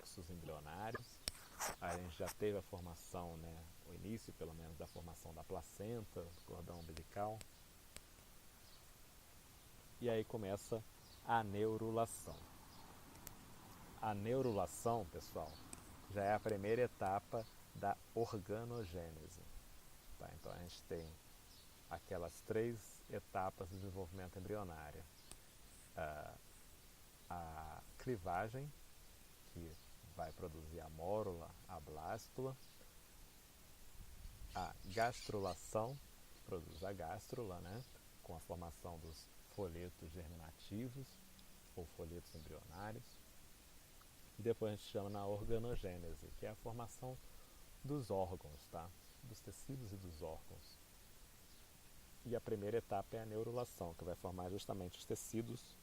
plexos embrionários. A gente já teve a formação, né, o início pelo menos da formação da placenta, do cordão umbilical. E aí começa a neurulação. A neurulação, pessoal, já é a primeira etapa da organogênese. Tá? Então a gente tem aquelas 3 etapas do desenvolvimento embrionário. A clivagem, que vai produzir a mórula, a blástula. A gastrulação, que produz a gástrula, né, com a formação dos folhetos germinativos ou folhetos embrionários. E depois a gente chama na organogênese, que é a formação dos órgãos, tá? Dos tecidos e dos órgãos. E a primeira etapa é a neurulação, que vai formar justamente os tecidos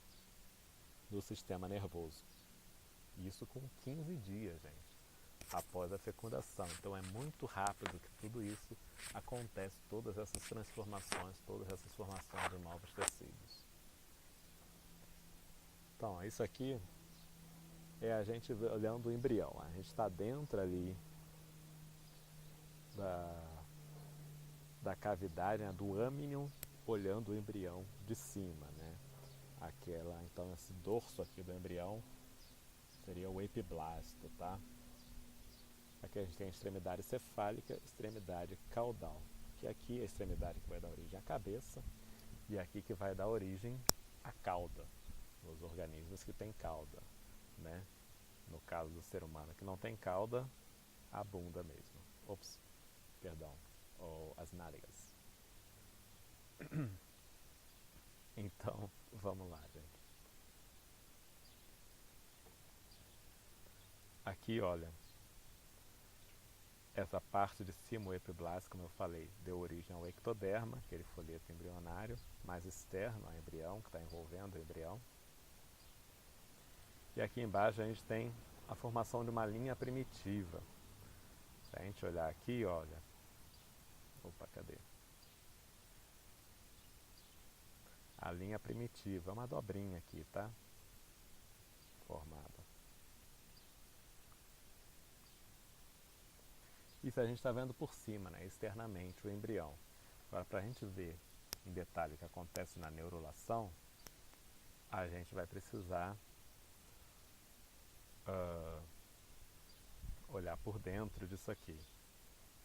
do sistema nervoso. Isso com 15 dias, gente, após a fecundação. Então é muito rápido que tudo isso acontece, todas essas transformações, todas essas formações de novos tecidos. Então, isso aqui é a gente olhando o embrião. A gente está dentro ali da cavidade, né, do âmnion, olhando o embrião de cima, né? Então esse dorso aqui do embrião seria o epiblasto, tá? Aqui a gente tem a extremidade cefálica, extremidade caudal, que aqui é a extremidade que vai dar origem à cabeça e aqui que vai dar origem à cauda, os organismos que têm cauda, né? No caso do ser humano que não tem cauda, a bunda mesmo. Ou as nádegas. Então, vamos lá, gente. Aqui, olha, essa parte de cima, o epiblasto, como eu falei, deu origem ao ectoderma, aquele folheto embrionário, mais externo ao embrião, que está envolvendo o embrião. E aqui embaixo a gente tem a formação de uma linha primitiva. Se a gente olhar aqui, olha... cadê? A linha primitiva, é uma dobrinha aqui, tá? Formada. Isso a gente está vendo por cima, né? Externamente, o embrião. Agora, para a gente ver em detalhe o que acontece na neurulação, a gente vai precisar olhar por dentro disso aqui.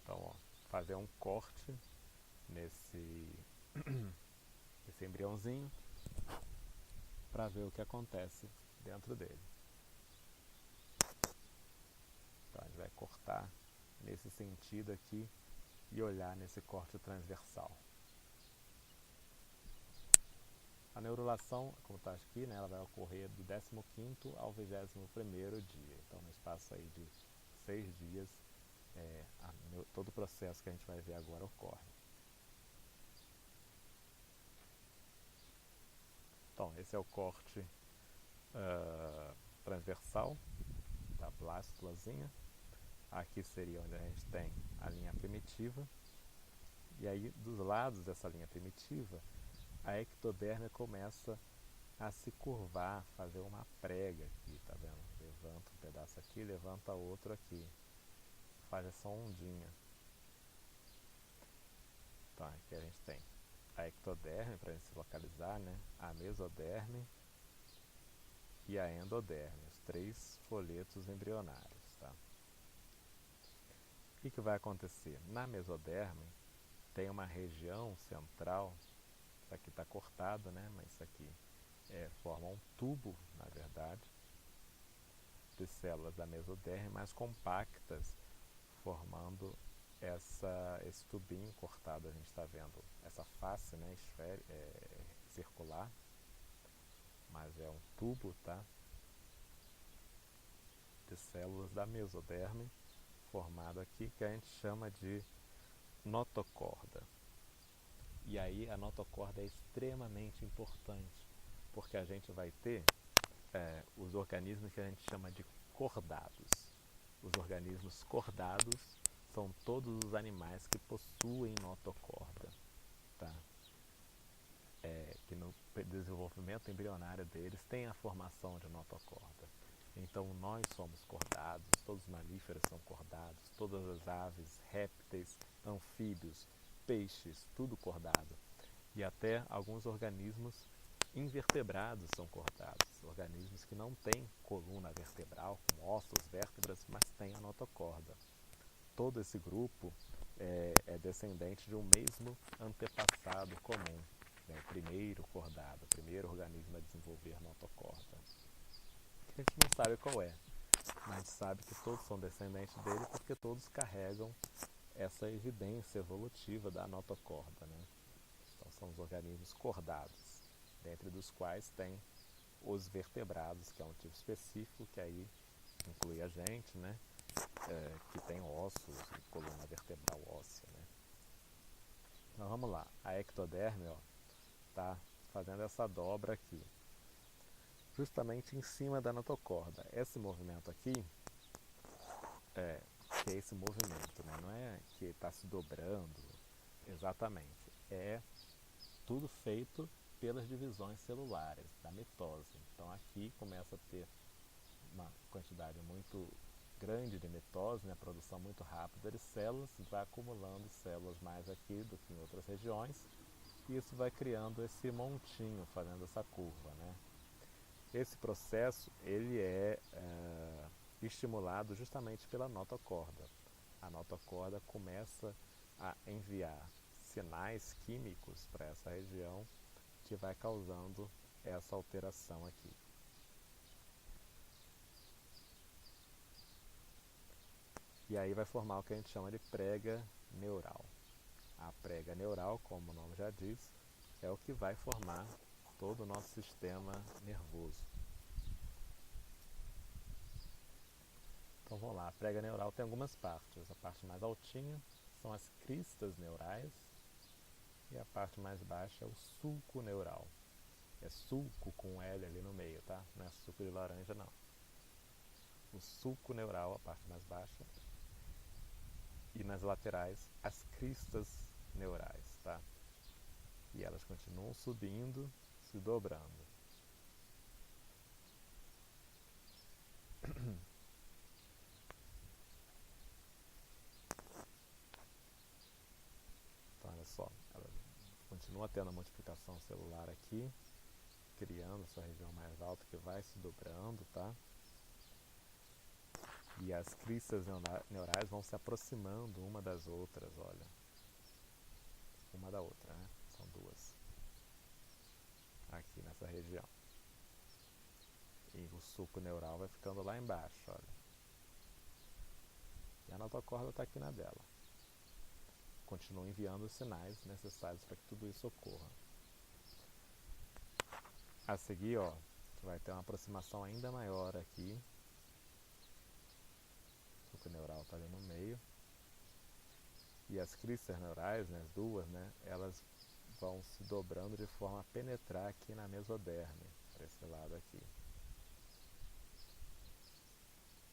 Então, ó, fazer um corte nesse embriãozinho para ver o que acontece dentro dele. Então, a gente vai cortar nesse sentido aqui e olhar nesse corte transversal. A neurulação, como está aqui, né, ela vai ocorrer do 15º ao 21º dia. Então, no espaço aí de 6 dias, todo o processo que a gente vai ver agora ocorre. Então, esse é o corte transversal da blástulazinha. Aqui seria onde a gente tem a linha primitiva. E aí, dos lados dessa linha primitiva, a ectoderme começa a se curvar, fazer uma prega aqui, tá vendo? Levanta um pedaço aqui, levanta outro aqui. Faz essa ondinha. Então, aqui a gente tem a ectoderme, para a gente se localizar, né? A mesoderme e a endoderme, os 3 folhetos embrionários, tá? O que vai acontecer? Na mesoderme tem uma região central, isso aqui está cortado, né? Mas isso aqui forma um tubo, na verdade, de células da mesoderme mais compactas, formando esse tubinho cortado. A gente está vendo essa face, né, circular, mas é um tubo, tá, de células da mesoderme, formado aqui, que a gente chama de notocorda. E aí a notocorda é extremamente importante, porque a gente vai ter os organismos que a gente chama de cordados. Os organismos cordados são todos os animais que possuem notocorda, tá? Que no desenvolvimento embrionário deles tem a formação de notocorda. Então nós somos cordados, todos os mamíferos são cordados, todas as aves, répteis, anfíbios, peixes, tudo cordado. E até alguns organismos invertebrados são cordados, organismos que não têm coluna vertebral, com ossos, vértebras, mas têm a notocorda. Todo esse grupo é descendente de um mesmo antepassado comum, né? O primeiro cordado, o primeiro organismo a desenvolver notocorda. A gente não sabe qual é, mas a gente sabe que todos são descendentes dele porque todos carregam essa evidência evolutiva da notocorda, né? Então são os organismos cordados, dentre dos quais tem os vertebrados, que é um tipo específico, que aí inclui a gente, né? Que tem ossos e coluna vertebral óssea, né? Então vamos lá, a ectoderme está fazendo essa dobra aqui, justamente em cima da notocorda. Esse movimento aqui, que é esse movimento, né? Não é que está se dobrando exatamente, é tudo feito pelas divisões celulares, da mitose. Então aqui começa a ter uma quantidade muito grande de mitose, né, produção muito rápida de células, vai acumulando células mais aqui do que em outras regiões, e isso vai criando esse montinho, fazendo essa curva, né? Esse processo ele é estimulado justamente pela notocorda. A notocorda começa a enviar sinais químicos para essa região que vai causando essa alteração aqui. E aí vai formar o que a gente chama de prega neural. A prega neural, como o nome já diz, é o que vai formar todo o nosso sistema nervoso. Então vamos lá, a prega neural tem algumas partes. A parte mais altinha são as cristas neurais e a parte mais baixa é o sulco neural. É sulco com L ali no meio, tá? Não é suco de laranja, não. O sulco neural, a parte mais baixa, e nas laterais as cristas neurais, tá? E elas continuam subindo, se dobrando. Então olha só, ela continua tendo a multiplicação celular aqui, criando essa região mais alta que vai se dobrando, tá? E as cristas neurais vão se aproximando uma das outras, olha. Uma da outra, né? São duas. Aqui nessa região. E o sulco neural vai ficando lá embaixo, olha. E a notocorda está aqui na dela. Continua enviando os sinais necessários para que tudo isso ocorra. A seguir, vai ter uma aproximação ainda maior aqui. O sulco neural está ali no meio. E as cristas neurais, né, as duas, né, elas vão se dobrando de forma a penetrar aqui na mesoderme, para esse lado aqui.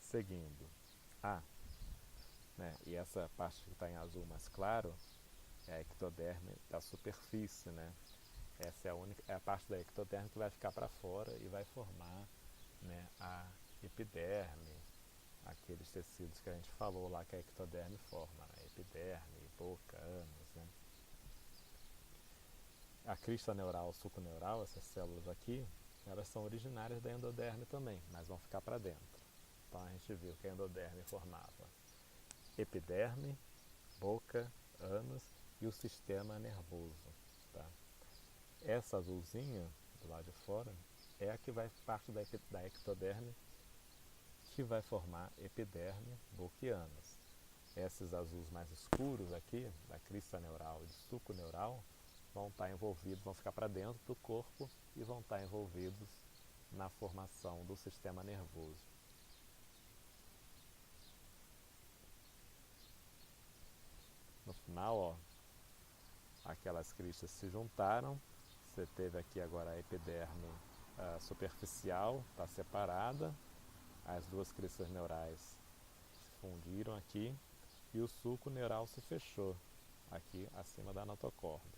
Seguindo. E essa parte que está em azul mais claro é a ectoderme da superfície, né? Essa é a parte da ectoderme que vai ficar para fora e vai formar, né, a epiderme, aqueles tecidos que a gente falou lá que a ectoderme forma, né? Epiderme, boca, ânus, né? A crista neural, o sulco neural, essas células aqui, elas são originárias da endoderme também, mas vão ficar para dentro. Então a gente viu que a endoderme formava epiderme, boca, ânus e o sistema nervoso, tá? Essa azulzinha do lado de fora é a que vai parte da ectoderme, que vai formar epiderme, boca e ânus. Esses azuis mais escuros aqui, da crista neural e do sulco neural, vão estar envolvidos, vão ficar para dentro do corpo e vão estar envolvidos na formação do sistema nervoso. No final, aquelas cristas se juntaram, você teve aqui agora a epiderme superficial, está separada, as duas cristas neurais se fundiram aqui e o sulco neural se fechou aqui acima da notocorda.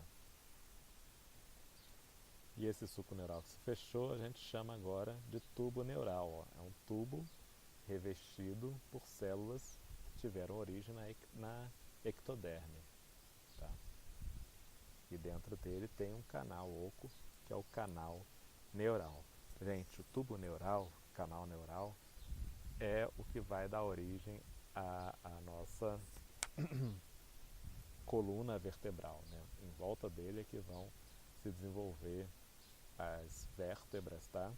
E esse suco neural que se fechou, a gente chama agora de tubo neural. Ó. É um tubo revestido por células que tiveram origem na ectoderme. Tá? E dentro dele tem um canal oco, que é o canal neural. Gente, o tubo neural, canal neural, é o que vai dar origem à nossa coluna vertebral. Né? Em volta dele é que vão se desenvolver as vértebras, tá?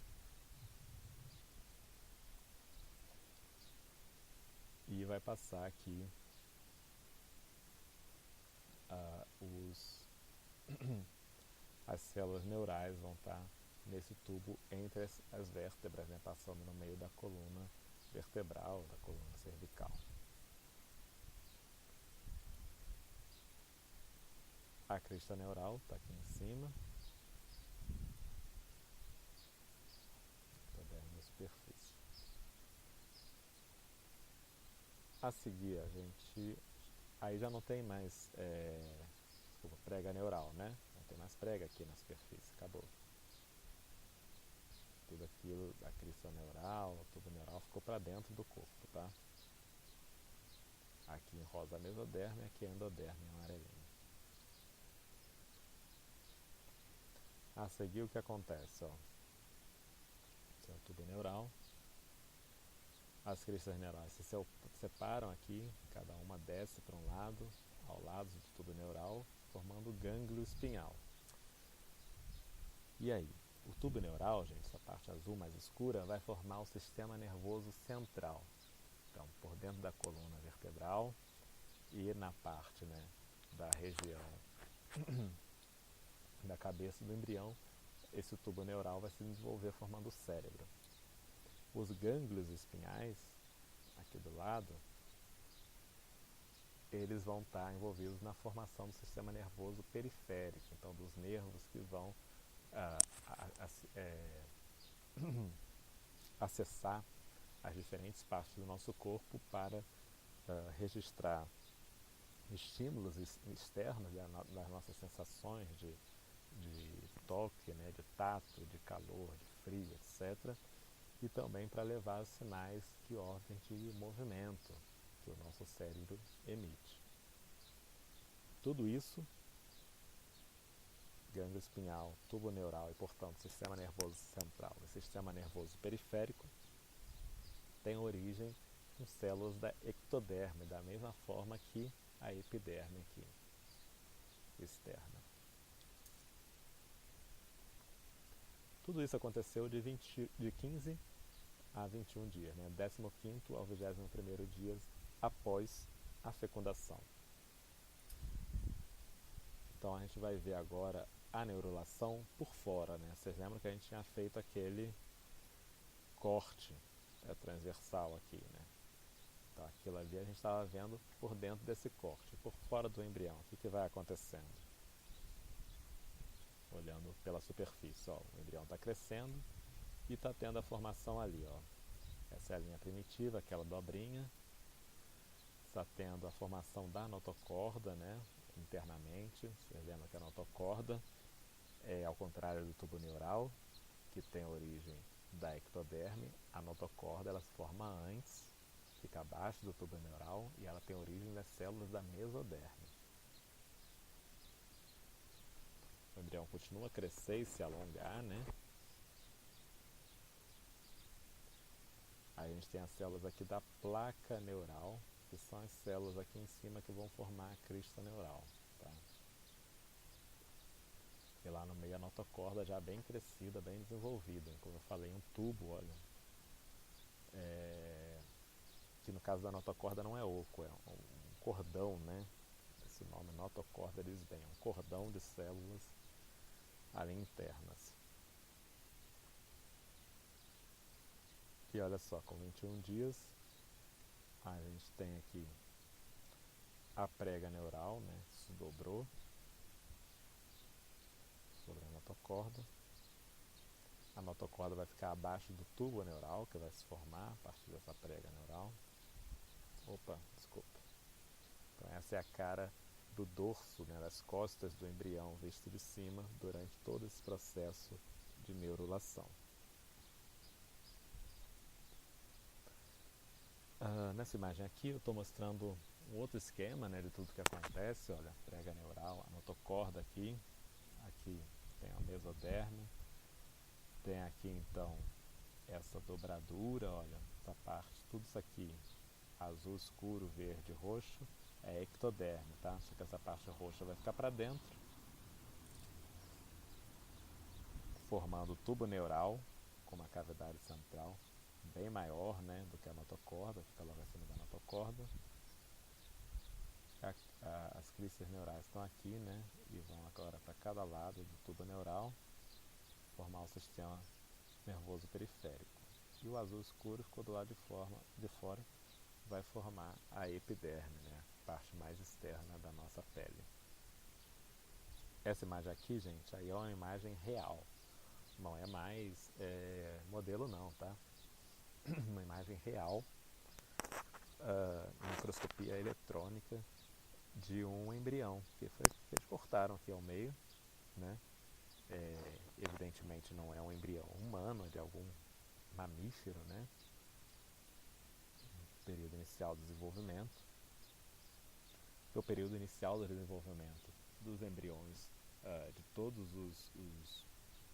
E vai passar aqui as células neurais vão estar nesse tubo entre as vértebras, né? Passando no meio da coluna vertebral, da coluna cervical. A crista neural está aqui em cima. Ectoderme e superfície. A seguir, a gente... Aí já não tem mais prega neural, né? Não tem mais prega aqui na superfície, acabou. Tudo aquilo da crista neural, o tubo neural ficou para dentro do corpo, tá? Aqui em rosa a mesoderme, aqui a endoderme em amarelinho. A seguir o que acontece, ó. Esse é o tubo neural. As cristas neurais se separam aqui, cada uma desce para um lado, ao lado do tubo neural, formando o gânglio espinhal. E aí, o tubo neural, gente, essa parte azul mais escura, vai formar o sistema nervoso central. Então, por dentro da coluna vertebral e na parte, né, da região da cabeça do embrião, esse tubo neural vai se desenvolver formando o cérebro. Os gânglios espinhais, aqui do lado, eles vão estar envolvidos na formação do sistema nervoso periférico, então dos nervos que vão acessar as diferentes partes do nosso corpo para registrar estímulos externos das nossas sensações de toque, né, de tato, de calor, de frio, etc. E também para levar os sinais de ordem de movimento que o nosso cérebro emite. Tudo isso, gânglio espinhal, tubo neural e, portanto, sistema nervoso central e sistema nervoso periférico, tem origem em células da ectoderme, da mesma forma que a epiderme aqui, externa. Tudo isso aconteceu de 15 a 21 dias, né? 15º ao 21º dias após a fecundação. Então a gente vai ver agora a neurulação por fora, né? Vocês lembram que a gente tinha feito aquele corte transversal aqui, né? Então aquilo ali a gente estava vendo por dentro desse corte, por fora do embrião. O que vai acontecendo? Olhando pela superfície, ó, o embrião está crescendo e está tendo a formação ali, ó. Essa é a linha primitiva, aquela dobrinha. Está tendo a formação da notocorda, né, internamente. Vocês lembram que a notocorda é ao contrário do tubo neural, que tem origem da ectoderme. A notocorda ela se forma antes, fica abaixo do tubo neural e ela tem origem das células da mesoderme. O embrião continua a crescer e se alongar, né? Aí a gente tem as células aqui da placa neural, que são as células aqui em cima que vão formar a crista neural. Tá? E lá no meio a notocorda já bem crescida, bem desenvolvida. Como eu falei, um tubo, olha. Que no caso da notocorda não é oco, é um cordão, né? Esse nome notocorda diz bem, é um cordão de células ali internas. E olha só, com 21 dias, a gente tem aqui a prega neural, né? Se dobrou sobre a notocorda. A notocorda vai ficar abaixo do tubo neural, que vai se formar a partir dessa prega neural. Opa, desculpa. Então essa é a cara do dorso, né, das costas do embrião visto de cima durante todo esse processo de neurulação. Nessa imagem aqui eu estou mostrando um outro esquema, né, de tudo que acontece. Olha, prega neural, a notocorda aqui tem a mesoderme, tem aqui então essa dobradura, olha, essa parte, tudo isso aqui, azul escuro, verde, roxo, é ectoderme, tá? Só que essa parte roxa vai ficar para dentro, formando o tubo neural, com uma cavidade central bem maior, né, do que a notocorda, fica logo acima da notocorda. As cristas neurais estão aqui, né, e vão agora para cada lado do tubo neural, formar o sistema nervoso periférico. E o azul escuro ficou do lado de fora, vai formar a epiderme, né, a parte mais externa da nossa pele. Essa imagem aqui, gente, aí é uma imagem real, não é mais modelo não, tá? Uma imagem real, microscopia eletrônica de um embrião que eles cortaram aqui ao meio, né? Evidentemente não é um embrião humano, é de algum mamífero, né? Período inicial do desenvolvimento. O período inicial do desenvolvimento dos embriões de todos os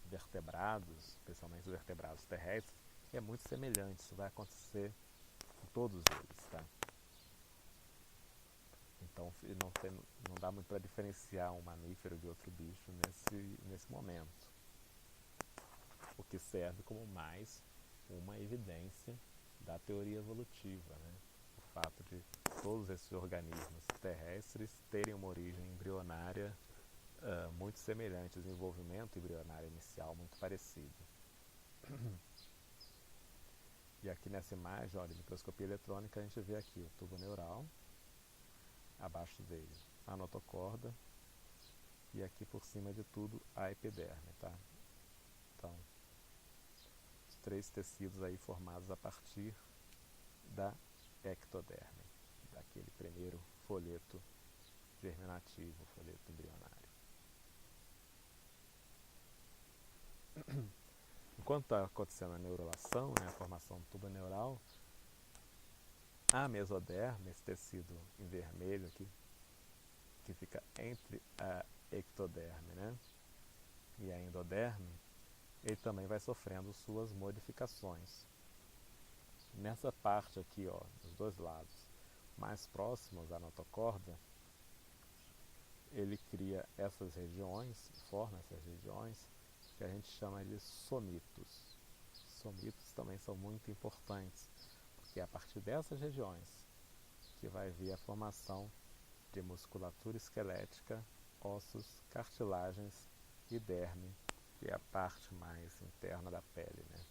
vertebrados, especialmente os vertebrados terrestres, é muito semelhante. Isso vai acontecer com todos eles, tá? Então não dá muito para diferenciar um mamífero de outro bicho nesse momento. O que serve como mais uma evidência da teoria evolutiva, né? O fato de todos esses organismos terrestres terem uma origem embrionária muito semelhante, desenvolvimento embrionário inicial muito parecido. E aqui nessa imagem, olha, microscopia eletrônica, a gente vê aqui o tubo neural, abaixo dele a notocorda e aqui por cima de tudo a epiderme, tá? Então, os três tecidos aí formados a partir da ectoderme, daquele primeiro folheto germinativo, folheto embrionário. Enquanto está acontecendo a neurulação, né, a formação do tubo neural, a mesoderme, esse tecido em vermelho aqui, que fica entre a ectoderme, né, e a endoderme, ele também vai sofrendo suas modificações. Nessa parte aqui, ó, dos dois lados, mais próximos à notocorda, ele cria essas regiões, forma essas regiões, que a gente chama de somitos. Somitos também são muito importantes, porque é a partir dessas regiões que vai vir a formação de musculatura esquelética, ossos, cartilagens e derme, que é a parte mais interna da pele, né?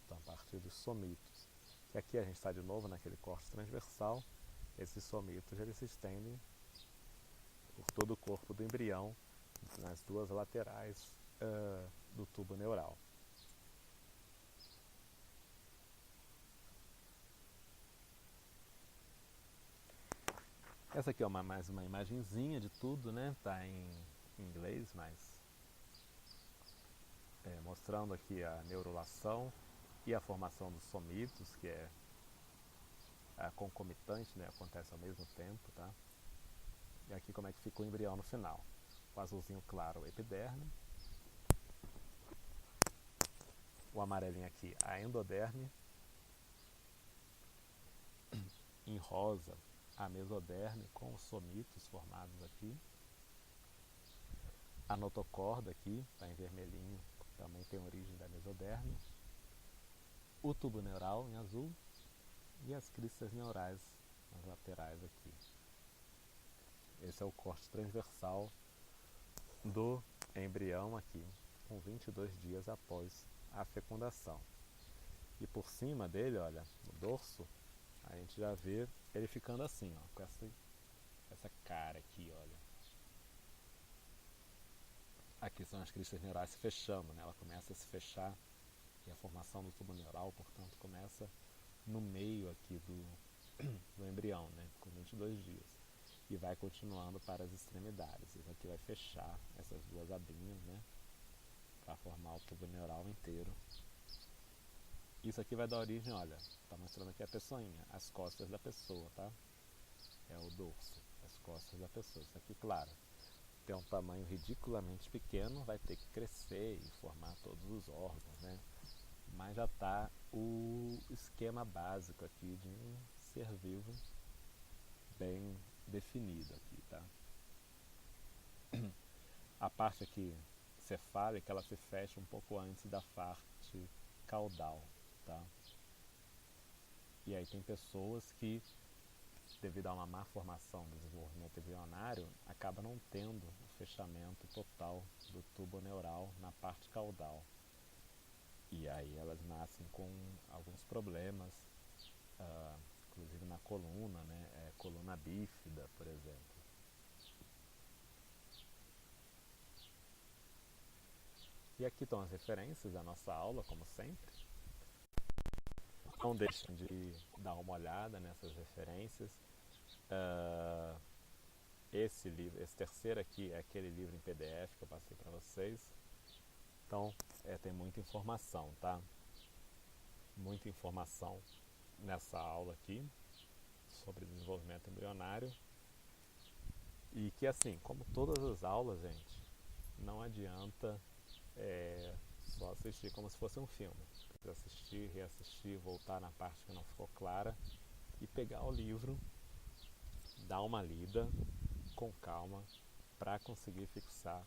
Então, a partir dos somitos. E aqui a gente está de novo naquele corte transversal. Esses somitos eles se estendem por todo o corpo do embrião, nas duas laterais do tubo neural. Essa aqui é mais uma imagenzinha de tudo, né? Tá em inglês, mas mostrando aqui a neurulação e a formação dos somitos, que é concomitante, né? Acontece ao mesmo tempo, tá? E aqui como é que fica o embrião no final. O azulzinho claro, o epiderme. O amarelinho aqui, a endoderme. Em rosa, a mesoderme com os somitos formados aqui. A notocorda aqui, está em vermelhinho, também tem origem da mesoderme. O tubo neural em azul e as cristas neurais nas laterais aqui. Esse é o corte transversal do embrião aqui, com 22 dias após a fecundação. E por cima dele, olha, no dorso, a gente já vê ele ficando assim, ó, com essa cara aqui, olha. Aqui são as cristas neurais se fechando, né? Ela começa a se fechar e a formação do tubo neural, portanto, começa no meio aqui do embrião, né? Com 22 dias. e vai continuando para as extremidades. Isso aqui vai fechar essas duas abinhas, né, para formar o tubo neural inteiro. Isso aqui vai dar origem, olha, tá mostrando aqui a pessoinha, as costas da pessoa, tá? É o dorso, as costas da pessoa. Isso aqui, claro, tem um tamanho ridiculamente pequeno, vai ter que crescer e formar todos os órgãos, né? Mas já está o esquema básico aqui de um ser vivo bem definido aqui, tá? A parte aqui cefálica, ela se fecha um pouco antes da parte caudal, tá? E aí tem pessoas que, devido a uma má formação do desenvolvimento embrionário, acaba não tendo o fechamento total do tubo neural na parte caudal. E aí elas nascem com alguns problemas, inclusive na coluna, né? Coluna bífida, por exemplo. E aqui estão as referências da nossa aula, como sempre. Não deixem de dar uma olhada nessas referências. Esse livro, esse terceiro aqui é aquele livro em PDF que eu passei para vocês. Então, tem muita informação, tá? Muita informação nessa aula aqui sobre desenvolvimento embrionário. E que, assim, como todas as aulas, gente, não adianta só assistir como se fosse um filme. Precisa assistir, reassistir, voltar na parte que não ficou clara e pegar o livro, dar uma lida com calma para conseguir fixar